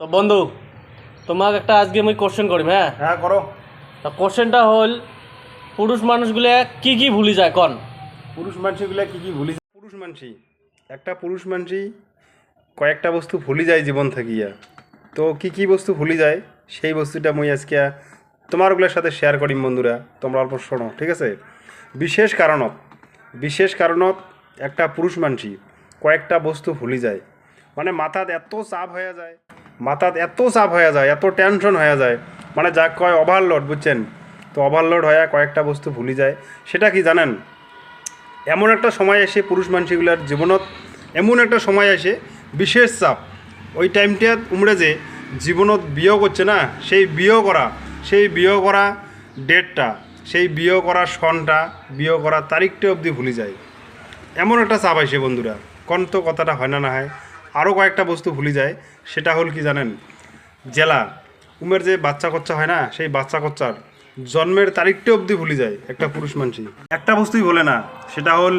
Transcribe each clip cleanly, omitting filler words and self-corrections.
তো বন্ধু তোমাকে একটা আজকে আমি কোশ্চেন করি। হ্যাঁ হ্যাঁ করো। তো কোশ্চেনটা হল পুরুষ মানুষগুলো কি কি ভুলি যায় কন? পুরুষ মানসিগুলা কি কি ভুলি যায়? পুরুষ মানসি কয়েকটা বস্তু ভুলি যায় জীবন থাকিয়া। তো কি কি বস্তু ভুলি যায় সেই বস্তুটা মুই আজকে তোমারগুলোর সাথে শেয়ার করিম বন্ধুরা, তোমরা অল্প শোনো, ঠিক আছে? বিশেষ কারণত একটা পুরুষ মানসি কয়েকটা বস্তু ভুলি যায়, মানে মাথাত এত চাপ হয়ে যায়, এত টেনশন হয়ে যায়, মানে যাক কয় ওভারলোড, বুঝছেন? তো ওভারলোড হয়ে কয়েকটা বস্তু ভুলি যায়। সেটা কি জানেন? এমন একটা সময় আসে পুরুষ মানুষগুলার জীবনত, এমন একটা সময় আসে বিশেষ চাপ, ওই টাইমটাত উমরে যে জীবনত বিয়ে করছে না, সেই বিয়ে করা ডেটটা, সেই বিয়ে করা সনটা, বিয়ে করা তারিখটা অবধি ভুলে যায়। এমন একটা চাপ আসে বন্ধুরা, কোন তো কথাটা হয় না হয়। আরও কয়েকটা বস্তু ভুলে যায়, সেটা হল কি জানেন? জেলা উমের যে বাচ্চা কচ্চা হয় না, সেই বাচ্চা কচ্চার জন্মের তারিখটা অবধি ভুলে যায় একটা পুরুষ মানুষই। একটা বস্তুই বলে না, সেটা হল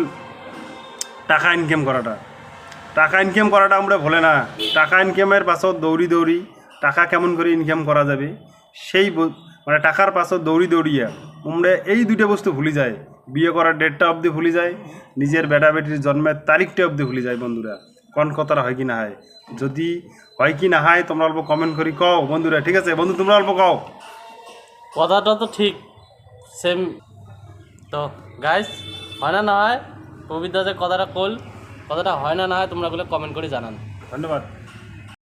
টাকা ইনকাম করাটা আমরা ভুলে না। টাকা ইনকামের পাছত দৌড়ি টাকা কেমন করে ইনকাম করা যাবে, মানে টাকার পাছত দৌড়িয়া আমরা এই দুটো বস্তু ভুলে যায়। বিয়ে করার ডেটটা অবধি ভুলে যায়, নিজের বেটা বেটির জন্মের তারিখটা অবধি ভুলে যায় বন্ধুরা। কোন কথাটা হয় কি না হয়? যদি হয় কি না হয় তোমরা অল্প কমেন্ট করি কও বন্ধুরা, ঠিক আছে? বন্ধু তোমরা অল্প কও। কথাটা তো ঠিক সেম। তো গাইস, হয় না না হয়, প্রবীর দা যে কথাটা কথাটা হয় না না হয় তোমরা গুলো কমেন্ট করে জানান। ধন্যবাদ।